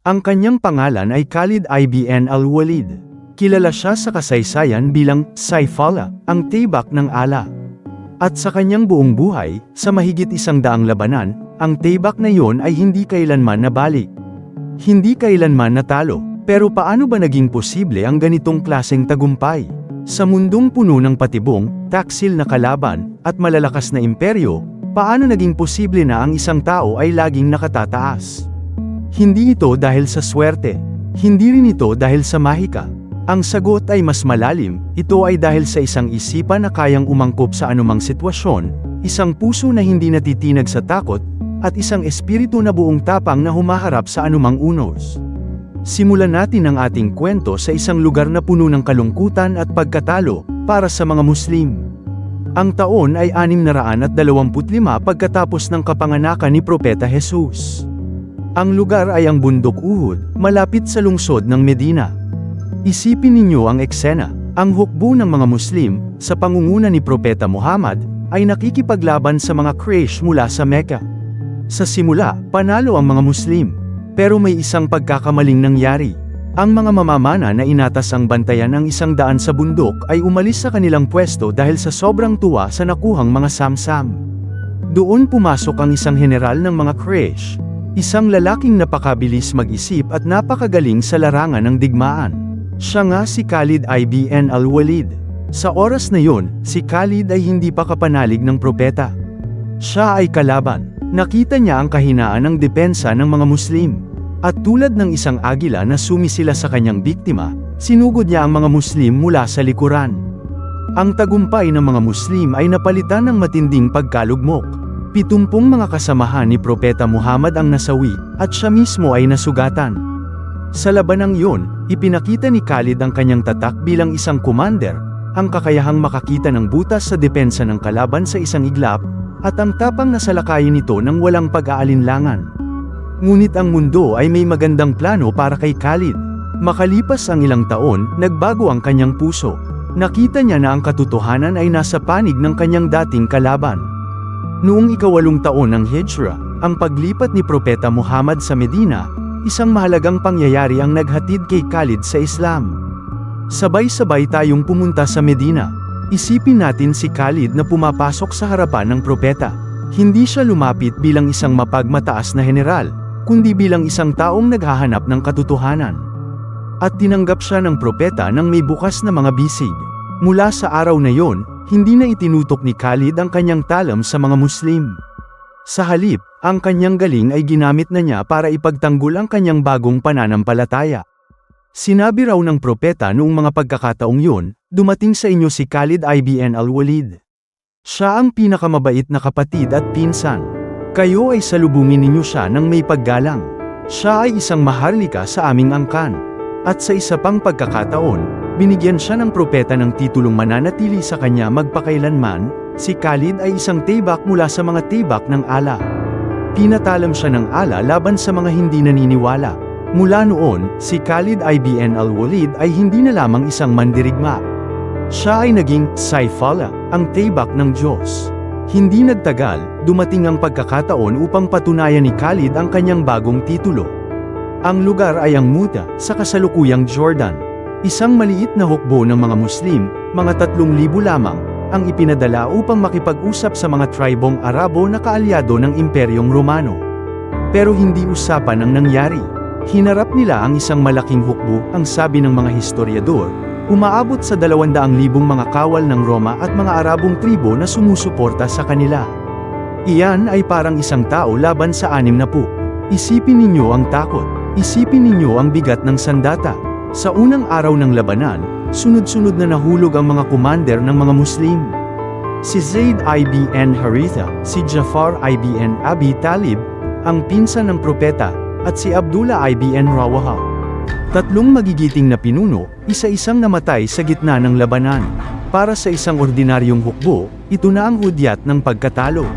Ang kanyang pangalan ay Khalid ibn al-Walid. Kilala siya sa kasaysayan bilang Saifullah, ang tibak ng ala. At sa kanyang buong buhay, sa mahigit 100 labanan, ang tibak na iyon ay hindi kailanman nabalik. Hindi kailanman natalo. Pero paano ba naging posible ang ganitong klaseng tagumpay? Sa mundong puno ng patibong, taksil na kalaban, at malalakas na imperyo, paano naging posible na ang isang tao ay laging nakatataas? Hindi ito dahil sa swerte. Hindi rin ito dahil sa mahika. Ang sagot ay mas malalim, ito ay dahil sa isang isipan na kayang umangkop sa anumang sitwasyon, isang puso na hindi natitinag sa takot, at isang espiritu na buong tapang na humaharap sa anumang unos. Simulan natin ang ating kwento sa isang lugar na puno ng kalungkutan at pagkatalo, para sa mga Muslim. Ang taon ay 625 pagkatapos ng kapanganakan ni Propeta Jesus. Ang lugar ay ang bundok Uhud, malapit sa lungsod ng Medina. Isipin ninyo ang eksena, ang hukbo ng mga Muslim, sa pangunguna ni Propeta Muhammad, ay nakikipaglaban sa mga Quraysh mula sa Mecca. Sa simula, panalo ang mga Muslim. Pero may isang pagkakamaling nangyari. Ang mga mamamana na inatas ang bantayan ng 100 sa bundok ay umalis sa kanilang pwesto dahil sa sobrang tuwa sa nakuhang mga samsam. Doon pumasok ang isang general ng mga Quraysh. Isang lalaking napakabilis mag-isip at napakagaling sa larangan ng digmaan. Siya nga si Khalid ibn al-Walid. Sa oras na yon, si Khalid ay hindi pa kapanalig ng propeta. Siya ay kalaban. Nakita niya ang kahinaan ng depensa ng mga Muslim. At tulad ng isang agila na sumisila sa kanyang biktima, sinugod niya ang mga Muslim mula sa likuran. Ang tagumpay ng mga Muslim ay napalitan ng matinding pagkalugmok. 70 mga kasamahan ni Propeta Muhammad ang nasawi, at siya mismo ay nasugatan. Sa labanang iyon, ipinakita ni Khalid ang kanyang tatak bilang isang commander, ang kakayahang makakita ng butas sa depensa ng kalaban sa isang iglap, at ang tapang na salakayin nito ng walang pag-aalinlangan. Ngunit ang mundo ay may magandang plano para kay Khalid. Makalipas ang ilang taon, nagbago ang kanyang puso. Nakita niya na ang katotohanan ay nasa panig ng kanyang dating kalaban. Noong 8 taon ng Hijra, ang paglipat ni Propeta Muhammad sa Medina, isang mahalagang pangyayari ang naghatid kay Khalid sa Islam. Sabay-sabay tayong pumunta sa Medina. Isipin natin si Khalid na pumapasok sa harapan ng propeta. Hindi siya lumapit bilang isang mapagmataas na general, kundi bilang isang taong naghahanap ng katotohanan. At tinanggap siya ng propeta ng may bukas na mga bisig. Mula sa araw na yon, hindi na itinutok ni Khalid ang kanyang talam sa mga Muslim. Sa halip, ang kanyang galing ay ginamit na niya para ipagtanggol ang kanyang bagong pananampalataya. Sinabi raw ng propeta noong mga pagkakataong yun, dumating sa inyo si Khalid ibn al-Walid. Siya ang pinakamabait na kapatid at pinsan. Kayo ay salubungin ninyo siya ng may paggalang. Siya ay isang maharlika sa aming angkan. At sa isa pang pagkakataon, binigyan siya ng propeta ng titulong mananatili sa kanya magpakailanman. Si Khalid ay isang tibak mula sa mga tibak ng ala. Pinatalam siya ng ala laban sa mga hindi naniniwala. Mula noon, si Khalid ibn al-Walid ay hindi na lamang isang mandirigma. Siya ay naging Saifullah, ang tibak ng Diyos. Hindi nagtagal, dumating ang pagkakataon upang patunayan ni Khalid ang kanyang bagong titulo. Ang lugar ay ang Muta, sa kasalukuyang Jordan. Isang maliit na hukbo ng mga Muslim, mga 3,000 lamang, ang ipinadala upang makipag-usap sa mga tribong Arabo na kaalyado ng Imperyong Romano. Pero hindi usapan ang nangyari. Hinarap nila ang isang malaking hukbo, ang sabi ng mga historiador, umaabot sa 200,000 mga kawal ng Roma at mga Arabong tribo na sumusuporta sa kanila. Iyan ay parang isang tao laban sa 60. Isipin ninyo ang takot. Isipin ninyo ang bigat ng sandata. Sa unang araw ng labanan, sunod-sunod na nahulog ang mga commander ng mga Muslim. Si Zaid ibn Haritha, si Jafar ibn Abi Talib, ang pinsan ng propeta, at si Abdullah ibn Rawaha. 3 magigiting na pinuno, isa-isang namatay sa gitna ng labanan. Para sa isang ordinaryong hukbo, ito na ang hudyat ng pagkatalo.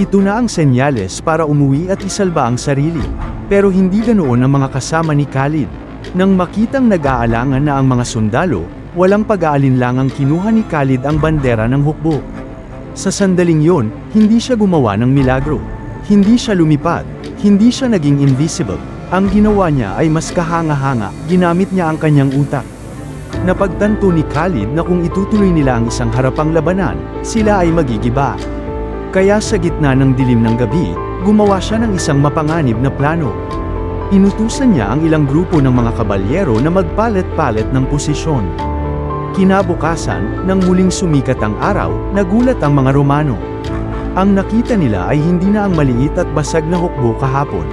Ito na ang senyales para umuwi at isalba ang sarili. Pero hindi ganoon ang mga kasama ni Khalid. Nang makitang nag-aalangan na ang mga sundalo, walang pag-aalinlangang kinuha ni Khalid ang bandera ng hukbo. Sa sandaling yon, hindi siya gumawa ng milagro. Hindi siya lumipad. Hindi siya naging invisible. Ang ginawa niya ay mas kahanga-hanga, ginamit niya ang kanyang utak. Napagtanto ni Khalid na kung itutuloy nila ang isang harapang labanan, sila ay magigiba. Kaya sa gitna ng dilim ng gabi, gumawa siya ng isang mapanganib na plano. Inutusan niya ang ilang grupo ng mga kabalyero na magpalit-palit ng posisyon. Kinabukasan, nang muling sumikat ang araw, nagulat ang mga Romano. Ang nakita nila ay hindi na ang maliit at basag na hukbo kahapon.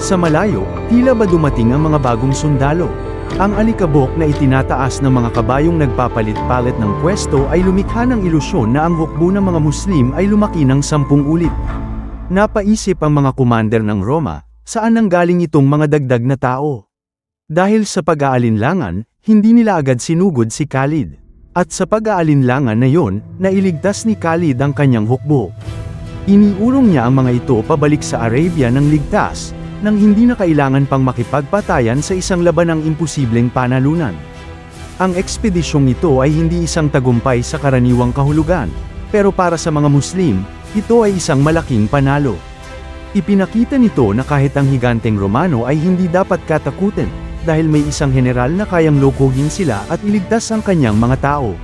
Sa malayo, tila ba dumating ang mga bagong sundalo. Ang alikabok na itinataas ng mga kabayong nagpapalit-palit ng pwesto ay lumikha ng ilusyon na ang hukbo ng mga Muslim ay lumaki ng 10 ulit. Napaisip ang mga commander ng Roma, saan nanggaling itong mga dagdag na tao? Dahil sa pag-aalinlangan, hindi nila agad sinugod si Khalid. At sa pag-aalinlangan na yon, nailigtas ni Khalid ang kanyang hukbo. Iniurong niya ang mga ito pabalik sa Arabia ng ligtas, nang hindi na kailangan pang makipagpatayan sa isang labanang imposibleng panalunan. Ang ekspedisyong ito ay hindi isang tagumpay sa karaniwang kahulugan, pero para sa mga Muslim, ito ay isang malaking panalo. Ipinakita nito na kahit ang higanteng Romano ay hindi dapat katakutin, dahil may isang general na kayang lokohin sila at iligtas ang kanyang mga tao.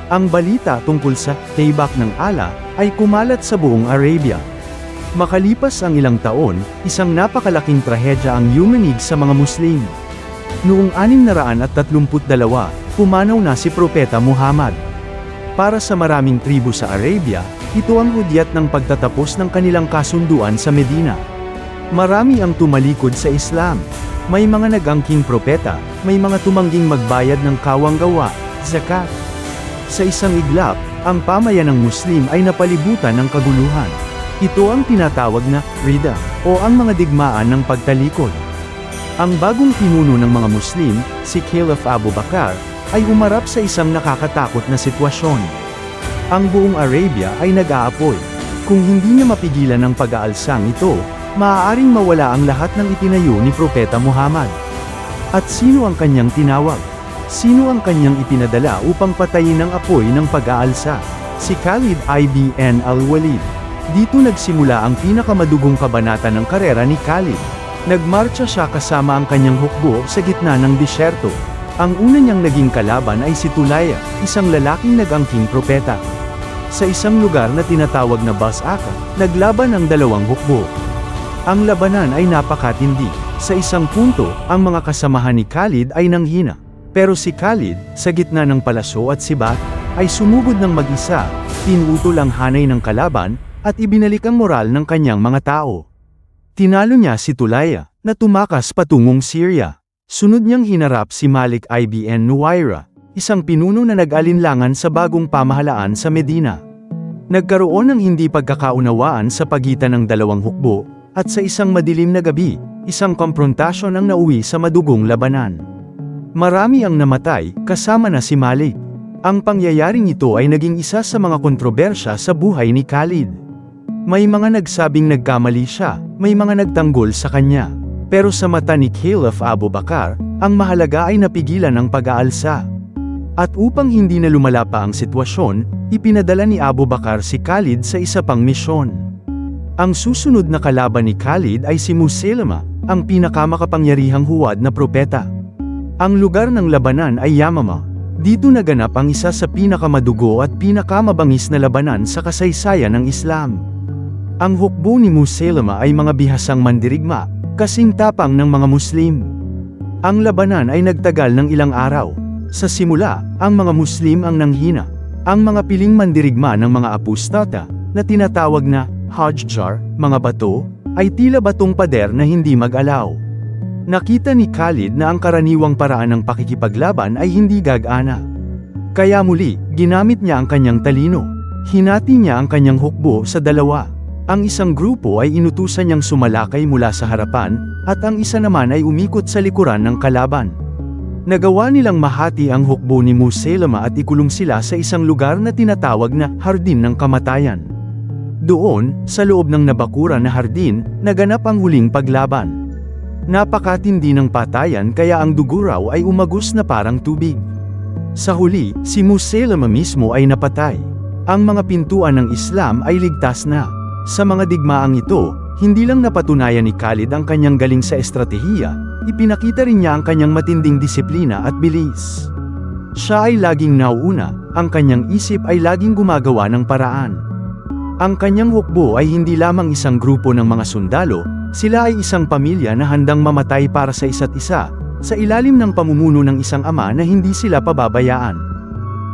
Ang balita tungkol sa "Tibak ng Allah" ay kumalat sa buong Arabia. Makalipas ang ilang taon, isang napakalaking trahedya ang yumanig sa mga Muslim. Noong 632, pumanaw na si Propeta Muhammad. Para sa maraming tribo sa Arabia, ito ang hudyat ng pagtatapos ng kanilang kasunduan sa Medina. Marami ang tumalikod sa Islam. May mga nag-angking propeta, may mga tumangging magbayad ng kawang-gawa, zakat. Sa isang iglap, ang pamayanang Muslim ay napalibutan ng kaguluhan. Ito ang tinatawag na Rida, o ang mga digmaan ng pagtalikod. Ang bagong pinuno ng mga Muslim, si Caliph Abu Bakr, ay umarap sa isang nakakatakot na sitwasyon. Ang buong Arabia ay nag-aapoy. Kung hindi niya mapigilan ang pag-aalsang ito, maaaring mawala ang lahat ng itinayo ni Propeta Muhammad. At sino ang kanyang tinawag? Sino ang kanyang ipinadala upang patayin ang apoy ng pag-aalsa? Si Khalid ibn al-Walid. Dito nagsimula ang pinakamadugong kabanata ng karera ni Khalid. Nagmarcha siya kasama ang kanyang hukbo sa gitna ng disyerto. Ang una niyang naging kalaban ay si Tulaya, isang lalaking nag-angking propeta. Sa isang lugar na tinatawag na Basaka, naglaban ang dalawang hukbo. Ang labanan ay napakatindi. Sa isang punto, ang mga kasamahan ni Khalid ay nanghina. Pero si Khalid, sa gitna ng palasyo at sibat, ay sumugod ng mag-isa, pinutol ang hanay ng kalaban, at ibinalik ang moral ng kanyang mga tao. Tinalo niya si Tulaya, na tumakas patungong Syria. Sunod niyang hinarap si Malik ibn Nuwayra, isang pinuno na nag-alinlangan sa bagong pamahalaan sa Medina. Nagkaroon ng hindi pagkakaunawaan sa pagitan ng dalawang hukbo, at sa isang madilim na gabi, isang komprontasyon ang nauwi sa madugong labanan. Marami ang namatay, kasama na si Malik. Ang pangyayaring ito ay naging isa sa mga kontrobersya sa buhay ni Khalid. May mga nagsabing nagkamali siya, may mga nagtanggol sa kanya. Pero sa mata ni Caliph Abu Bakr, ang mahalaga ay napigilan ang pag-aalsa. At upang hindi na lumala pa ang sitwasyon, ipinadala ni Abu Bakr si Khalid sa isa pang misyon. Ang susunod na kalaban ni Khalid ay si Musailama, ang pinakamakapangyarihang huwad na propeta. Ang lugar ng labanan ay Yamama. Dito naganap ang isa sa pinakamadugo at pinakamabangis na labanan sa kasaysayan ng Islam. Ang hukbo ni Musailama ay mga bihasang mandirigma, kasing tapang ng mga Muslim. Ang labanan ay nagtagal ng ilang araw. Sa simula, ang mga Muslim ang nanghina. Ang mga piling mandirigma ng mga apostata, na tinatawag na Hajjar, mga bato, ay tila batong pader na hindi mag-alaw. Nakita ni Khalid na ang karaniwang paraan ng pakikipaglaban ay hindi gagana. Kaya muli, ginamit niya ang kanyang talino. Hinati niya ang kanyang hukbo sa dalawa. Ang isang grupo ay inutusan niyang sumalakay mula sa harapan, at ang isa naman ay umikot sa likuran ng kalaban. Nagawa nilang mahati ang hukbo ni Musailama at ikulong sila sa isang lugar na tinatawag na Hardin ng Kamatayan. Doon, sa loob ng nabakuran na hardin, naganap ang huling paglaban. Napakatindi ng patayan kaya ang dugo raw ay umagos na parang tubig. Sa huli, si Musailama mismo ay napatay. Ang mga pintuan ng Islam ay ligtas na. Sa mga digmaang ito, Hindi lang napatunayan ni Khalid ang kanyang galing sa estratehiya, ipinakita rin niya ang kanyang matinding disiplina at bilis. Siya ay laging nauuna, ang kanyang isip ay laging gumagawa ng paraan. Ang kanyang hukbo ay hindi lamang isang grupo ng mga sundalo, sila ay isang pamilya na handang mamatay para sa isa't isa, sa ilalim ng pamumuno ng isang ama na hindi sila pababayaan.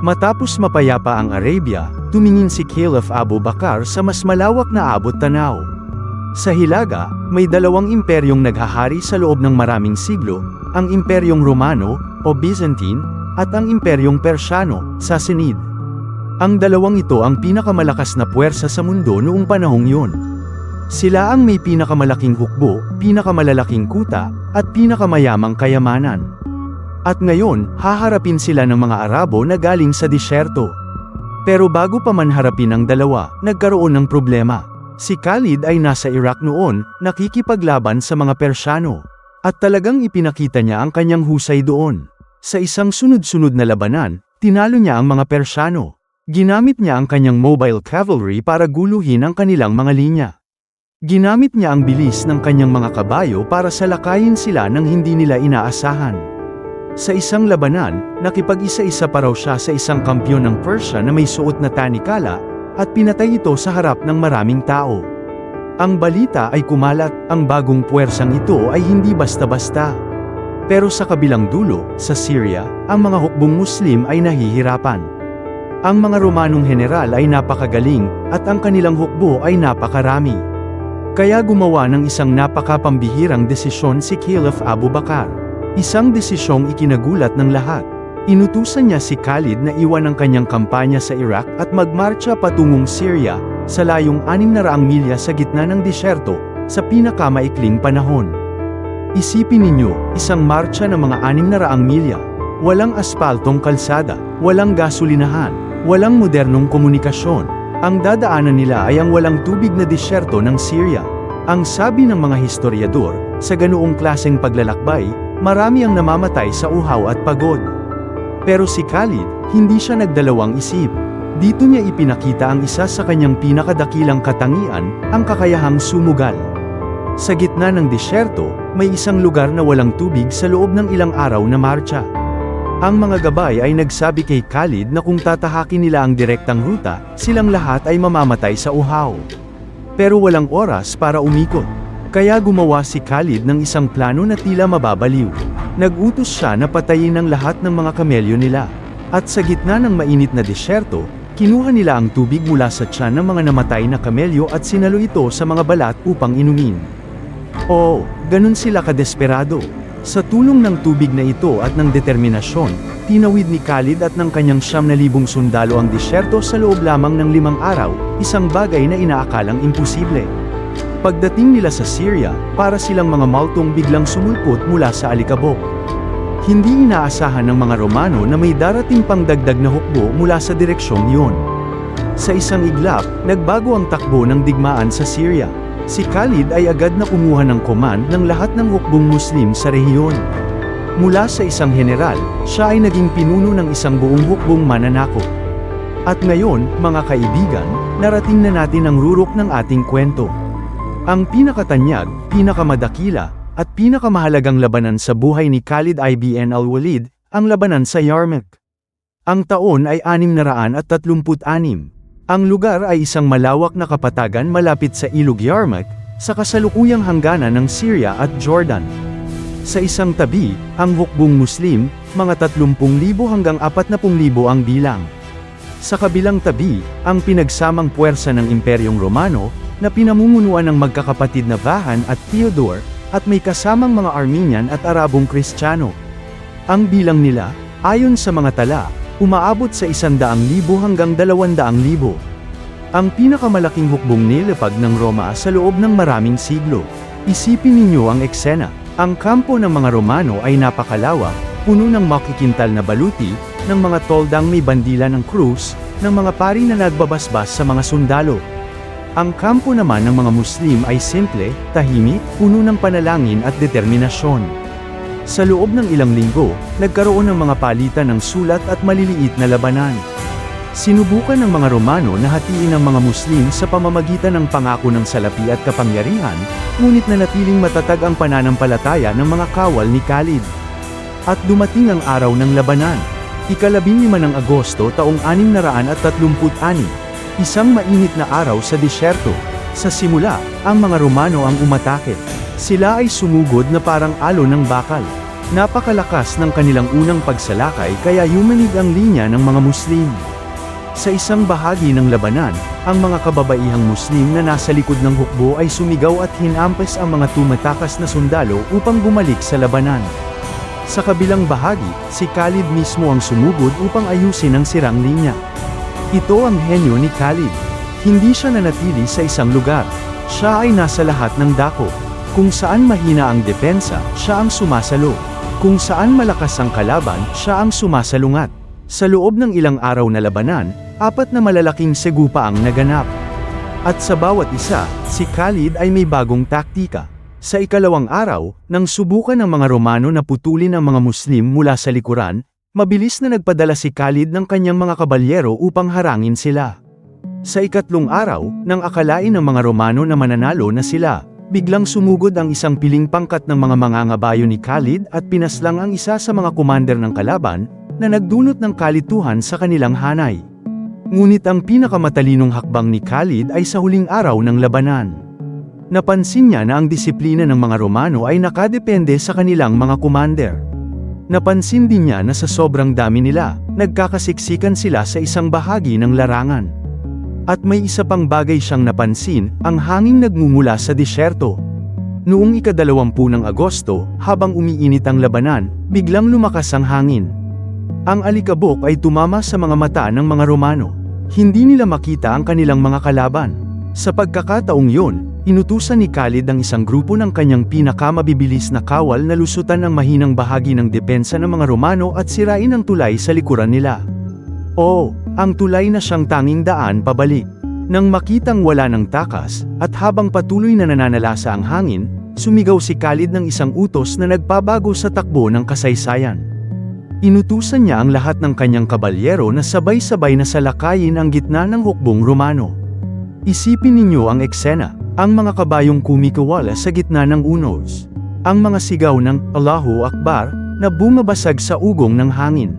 Matapos mapayapa ang Arabia, tumingin si Caliph Abu Bakr sa mas malawak na abot tanaw. Sa Hilaga, may dalawang imperyong naghahari sa loob ng maraming siglo, ang Imperyong Romano, o Byzantine, at ang Imperyong Persiano, Sassanid. Ang dalawang ito ang pinakamalakas na puwersa sa mundo noong panahong yun. Sila ang may pinakamalaking hukbo, pinakamalalaking kuta, at pinakamayamang kayamanan. At ngayon, haharapin sila ng mga Arabo na galing sa disyerto. Pero bago pa man harapin ang dalawa, nagkaroon ng problema. Si Khalid ay nasa Iraq noon, nakikipaglaban sa mga Persiano. At talagang ipinakita niya ang kanyang husay doon. Sa isang sunod-sunod na labanan, tinalo niya ang mga Persiano. Ginamit niya ang kanyang mobile cavalry para guluhin ang kanilang mga linya. Ginamit niya ang bilis ng kanyang mga kabayo para salakayin sila nang hindi nila inaasahan. Sa isang labanan, nakipag-isa-isa pa raw siya sa isang kampyon ng Persia na may suot na tanikala, at pinatay ito sa harap ng maraming tao. Ang balita ay kumalat, ang bagong puwersang ito ay hindi basta-basta. Pero sa kabilang dulo, sa Syria, ang mga hukbong Muslim ay nahihirapan. Ang mga Romanong general ay napakagaling, at ang kanilang hukbo ay napakarami. Kaya gumawa ng isang napakapambihirang desisyon si Caliph Abu Bakr. Isang desisyong ikinagulat ng lahat. Inutusan niya si Khalid na iwan ang kanyang kampanya sa Iraq at magmarcha patungong Syria, sa layong 600 milya sa gitna ng disyerto, sa pinakamaikling panahon. Isipin ninyo, isang marcha ng mga 600 milya. Walang aspaltong kalsada, walang gasolinahan, walang modernong komunikasyon. Ang dadaanan nila ay ang walang tubig na disyerto ng Syria. Ang sabi ng mga historiador, sa ganoong klaseng paglalakbay, marami ang namamatay sa uhaw at pagod. Pero si Khalid, hindi siya nagdalawang isip. Dito niya ipinakita ang isa sa kanyang pinakadakilang katangian, ang kakayahang sumugal. Sa gitna ng disyerto, may isang lugar na walang tubig sa loob ng ilang araw na marcha. Ang mga gabay ay nagsabi kay Khalid na kung tatahakin nila ang direktang ruta, silang lahat ay mamamatay sa uhaw. Pero walang oras para umikot. Kaya gumawa si Khalid ng isang plano na tila mababaliw. Nag-utos siya na patayin ang lahat ng mga kamelyo nila. At sa gitna ng mainit na disyerto, kinuha nila ang tubig mula sa tiyan ng mga namatay na kamelyo at sinalo ito sa mga balat upang inumin. Oo, ganun sila kadesperado. Sa tulong ng tubig na ito at ng determinasyon, tinawid ni Khalid at ng kanyang 9,000 sundalo ang disyerto sa loob lamang ng 5 araw, isang bagay na inaakalang imposible. Pagdating nila sa Syria, para silang mga maltong biglang sumulpot mula sa alikabok. Hindi inaasahan ng mga Romano na may darating pang dagdag na hukbo mula sa direksyong iyon. Sa isang iglap, nagbago ang takbo ng digmaan sa Syria. Si Khalid ay agad na kumuha ng command ng lahat ng hukbong Muslim sa rehiyon. Mula sa isang general, siya ay naging pinuno ng isang buong hukbong mananakop. At ngayon, mga kaibigan, narating na natin ang rurok ng ating kwento. Ang pinakatanyag, pinakamadakila, at pinakamahalagang labanan sa buhay ni Khalid ibn al-Walid, ang labanan sa Yarmouk. Ang taon ay 636. Ang lugar ay isang malawak na kapatagan malapit sa Ilog Yarmouk, sa kasalukuyang hangganan ng Syria at Jordan. Sa isang tabi, ang hukbong Muslim, mga 30,000 hanggang 40,000 ang bilang. Sa kabilang tabi, ang pinagsamang puwersa ng Imperyong Romano, na pinamumunuan ng magkakapatid na Vahan at Theodore, at may kasamang mga Armenian at Arabong Kristiyano. Ang bilang nila, ayon sa mga tala, umaabot sa 100,000 hanggang 200,000. Ang pinakamalaking hukbong nilapag ng Roma sa loob ng maraming siglo. Isipin ninyo ang eksena. Ang kampo ng mga Romano ay napakalawak, puno ng makikintal na baluti, ng mga toldang may bandila ng krus, ng mga pari na nagbabasbas sa mga sundalo. Ang kampo naman ng mga Muslim ay simple, tahimik, puno ng panalangin at determinasyon. Sa loob ng ilang linggo, nagkaroon ng mga palitan ng sulat at maliliit na labanan. Sinubukan ng mga Romano na hatiin ang mga Muslim sa pamamagitan ng pangako ng salapi at kapangyarihan, ngunit nanatiling matatag ang pananampalataya ng mga kawal ni Khalid. At dumating ang araw ng labanan. Ika-15 ng Agosto taong 636, isang mainit na araw sa disyerto. Sa simula, ang mga Romano ang umatake. Sila ay sumugod na parang alon ng bakal. Napakalakas ng kanilang unang pagsalakay kaya yumanig ang linya ng mga Muslim. Sa isang bahagi ng labanan, ang mga kababaihang Muslim na nasa likod ng hukbo ay sumigaw at hinampas ang mga tumatakas na sundalo upang bumalik sa labanan. Sa kabilang bahagi, si Khalid mismo ang sumugod upang ayusin ang sirang linya. Ito ang henyo ni Khalid. Hindi siya nanatili sa isang lugar. Siya ay nasa lahat ng dako. Kung saan mahina ang depensa, siya ang sumasalo. Kung saan malakas ang kalaban, siya ang sumasalungat. Sa loob ng ilang araw na labanan, 4 na malalaking segupa ang naganap. At sa bawat isa, si Khalid ay may bagong taktika. Sa ikalawang araw, nang subukan ng mga Romano na putulin ang mga Muslim mula sa likuran, mabilis na nagpadala si Khalid ng kanyang mga kabalyero upang harangin sila. Sa ikatlong araw, nang akalain ng mga Romano na mananalo na sila, biglang sumugod ang isang piling pangkat ng mga mangangabayo ni Khalid at pinaslang ang isa sa mga commander ng kalaban, na nagdulot ng kalituhan sa kanilang hanay. Ngunit ang pinakamatalinong hakbang ni Khalid ay sa huling araw ng labanan. Napansin niya na ang disiplina ng mga Romano ay nakadepende sa kanilang mga commander. Napansin din niya na sa sobrang dami nila, nagkakasiksikan sila sa isang bahagi ng larangan. At may isa pang bagay siyang napansin, ang hanging nagmumula sa disyerto. Noong ika-20 ng Agosto, habang umiinit ang labanan, biglang lumakas ang hangin. Ang alikabok ay tumama sa mga mata ng mga Romano. Hindi nila makita ang kanilang mga kalaban. Sa pagkakataong yun, inutusan ni Khalid ang isang grupo ng kanyang pinakamabibilis na kawal na lusutan ang mahinang bahagi ng depensa ng mga Romano at sirain ang tulay sa likuran nila. Ang tulay na siyang tanging daan pabalik. Nang makitang wala ng takas, at habang patuloy na nananalasa ang hangin, sumigaw si Khalid ng isang utos na nagpabago sa takbo ng kasaysayan. Inutusan niya ang lahat ng kanyang kabalyero na sabay-sabay na salakayin ang gitna ng hukbong Romano. Isipin ninyo ang eksena, ang mga kabayong kumikawala sa gitna ng unos. Ang mga sigaw ng Allahu Akbar na bumabasag sa ugong ng hangin.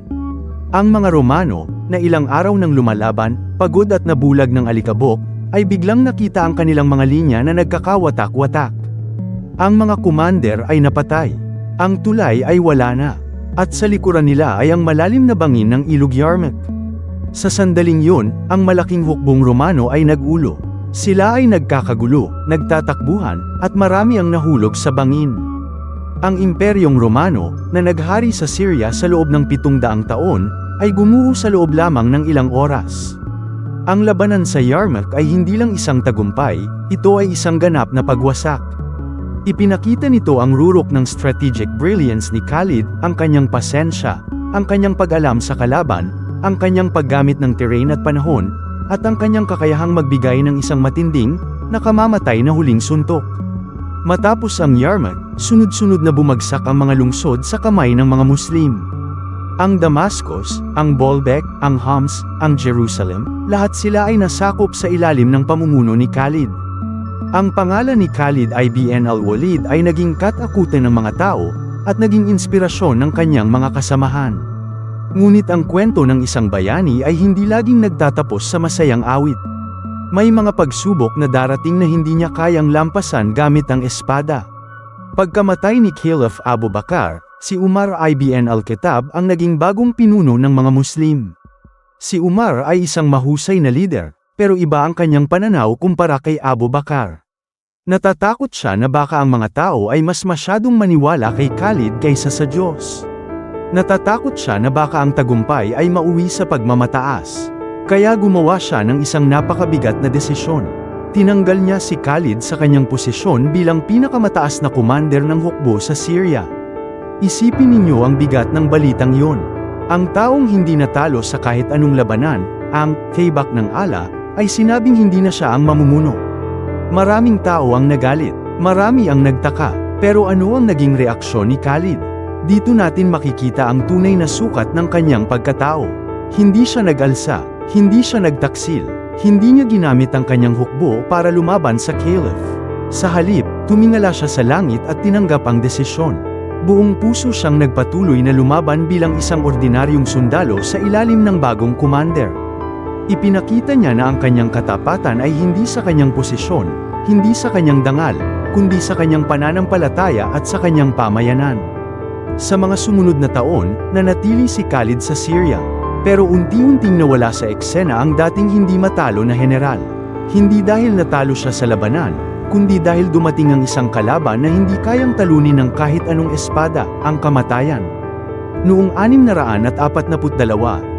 Ang mga Romano, na ilang araw nang lumalaban, pagod at nabulag ng alikabok, ay biglang nakita ang kanilang mga linya na nagkakawatak-watak. Ang mga commander ay napatay. Ang tulay ay wala na. At sa likuran nila ay ang malalim na bangin ng ilog Yarmouk. Sa sandaling yun, ang malaking hukbong Romano ay nagulo. Sila ay nagkakagulo, nagtatakbuhan, at marami ang nahulog sa bangin. Ang Imperyong Romano, na naghari sa Syria sa loob ng 700 taon, ay gumuho sa loob lamang ng ilang oras. Ang labanan sa Yarmouk ay hindi lang isang tagumpay, ito ay isang ganap na pagwasak. Ipinakita nito ang rurok ng strategic brilliance ni Khalid, ang kanyang pasensya, ang kanyang pag-alam sa kalaban, ang kanyang paggamit ng terrain at panahon, at ang kanyang kakayahang magbigay ng isang matinding, nakamamatay na huling suntok. Matapos ang Yarmouk, sunod-sunod na bumagsak ang mga lungsod sa kamay ng mga Muslim. Ang Damascus, ang Baalbek, ang Homs, ang Jerusalem, lahat sila ay nasakop sa ilalim ng pamumuno ni Khalid. Ang pangalan ni Khalid ibn al-Walid ay naging katakutan ng mga tao, at naging inspirasyon ng kanyang mga kasamahan. Ngunit ang kwento ng isang bayani ay hindi laging nagtatapos sa masayang awit. May mga pagsubok na darating na hindi niya kayang lampasan gamit ang espada. Pagkamatay ni Caliph Abu Bakar, si Umar ibn al-Khattab ang naging bagong pinuno ng mga Muslim. Si Umar ay isang mahusay na leader, pero iba ang kanyang pananaw kumpara kay Abu Bakar. Natatakot siya na baka ang mga tao ay mas masyadong maniwala kay Khalid kaysa sa Diyos. Natatakot siya na baka ang tagumpay ay mauwi sa pagmamataas. Kaya gumawa siya ng isang napakabigat na desisyon. Tinanggal niya si Khalid sa kanyang posisyon bilang pinakamataas na commander ng hukbo sa Syria. Isipin ninyo ang bigat ng balitang yon. Ang taong hindi natalo sa kahit anong labanan, ang Taybak ng Allah, ay sinabing hindi na siya ang mamumuno. Maraming tao ang nagalit, marami ang nagtaka, pero ano ang naging reaksyon ni Khalid? Dito natin makikita ang tunay na sukat ng kanyang pagkatao. Hindi siya nag-alsa, Hindi siya nagtaksil. Hindi niya ginamit ang kanyang hukbo para lumaban sa Caliph. Sa halip, tumingala siya sa langit at tinanggap ang desisyon. Buong puso siyang nagpatuloy na lumaban bilang isang ordinaryong sundalo sa ilalim ng bagong commander. Ipinakita niya na ang kanyang katapatan ay hindi sa kanyang posisyon, hindi sa kanyang dangal, kundi sa kanyang pananampalataya at sa kanyang pamayanan. Sa mga sumunod na taon, nanatili si Khalid sa Syria. Pero unti-unting nawala sa eksena ang dating hindi matalo na general. Hindi dahil natalo siya sa labanan, kundi dahil dumating ang isang kalaban na hindi kayang talunin ng kahit anong espada, ang kamatayan. Noong 642,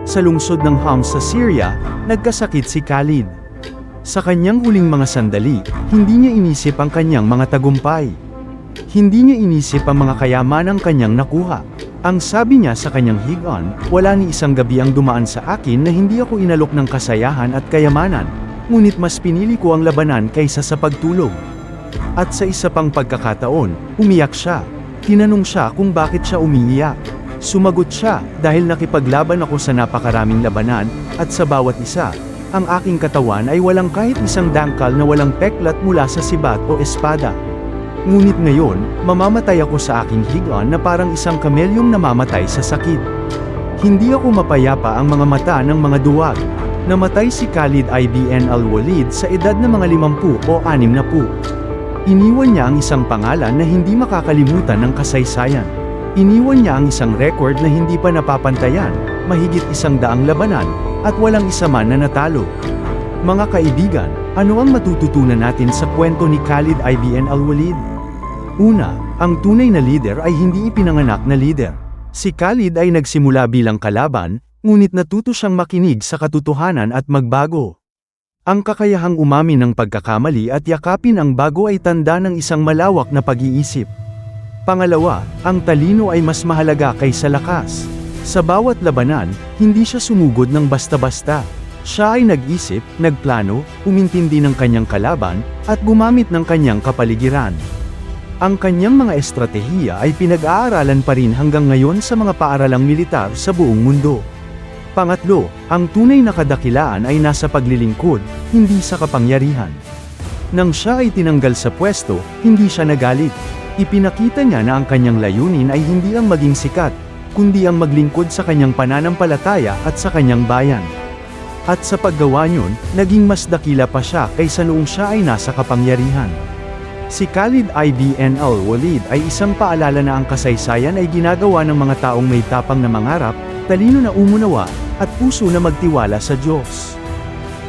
sa lungsod ng Homs sa Syria, nagkasakit si Khalid. Sa kanyang huling mga sandali, hindi niya inisip ang kanyang mga tagumpay. Hindi niya inisip ang mga kayamanang kanyang nakuha. Ang sabi niya sa kanyang higaan, wala ni isang gabi ang dumaan sa akin na hindi ako inalok ng kasayahan at kayamanan, ngunit mas pinili ko ang labanan kaysa sa pagtulog. At sa isa pang pagkakataon, umiyak siya. Tinanong siya kung bakit siya umiiyak. Sumagot siya, dahil nakipaglaban ako sa napakaraming labanan, at sa bawat isa, ang aking katawan ay walang kahit isang dangkal na walang peklat mula sa sibat o espada. Ngunit ngayon, mamamatay ako sa aking higaan na parang isang kamelyong namamatay sa sakit. Hindi ako mapayapa ang mga mata ng mga duwag. Namatay si Khalid ibn al-Walid sa edad na mga 50 o 60. Iniwan niya ang isang pangalan na hindi makakalimutan ng kasaysayan. Iniwan niya ang isang record na hindi pa napapantayan, mahigit 100 labanan, at walang isa man na natalo. Mga kaibigan, ano ang matututunan natin sa kwento ni Khalid ibn al-Walid? Una, ang tunay na lider ay hindi ipinanganak na lider. Si Khalid ay nagsimula bilang kalaban, ngunit natuto siyang makinig sa katotohanan at magbago. Ang kakayahang umamin ng pagkakamali at yakapin ang bago ay tanda ng isang malawak na pag-iisip. Pangalawa, ang talino ay mas mahalaga kaysa lakas. Sa bawat labanan, hindi siya sumugod ng basta-basta. Siya ay nag-isip, nagplano, umintindi ng kanyang kalaban, at gumamit ng kanyang kapaligiran. Ang kanyang mga estratehiya ay pinag-aaralan pa rin hanggang ngayon sa mga paaralang militar sa buong mundo. Pangatlo, ang tunay na kadakilaan ay nasa paglilingkod, hindi sa kapangyarihan. Nang siya ay tinanggal sa pwesto, hindi siya nagalit. Ipinakita niya na ang kanyang layunin ay hindi ang maging sikat, kundi ang maglingkod sa kanyang pananampalataya at sa kanyang bayan. At sa paggawa niyon, naging mas dakila pa siya kaysa noong siya ay nasa kapangyarihan. Si Khalid ibn al-Walid ay isang paalala na ang kasaysayan ay ginagawa ng mga taong may tapang na mangarap, talino na umunawa, at puso na magtiwala sa Diyos.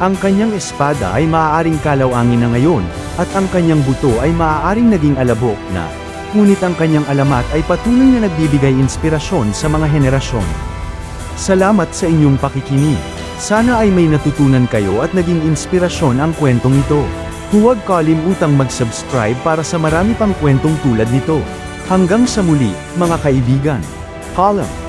Ang kanyang espada ay maaaring kalawangin na ngayon, at ang kanyang buto ay maaaring naging alabok na, ngunit ang kanyang alamat ay patuloy na nagbibigay inspirasyon sa mga henerasyon. Salamat sa inyong pakikinig. Sana ay may natutunan kayo at naging inspirasyon ang kwentong ito. Huwag kalimutang mag-subscribe para sa marami pang kwentong tulad nito. Hanggang sa muli, mga kaibigan. Paalam!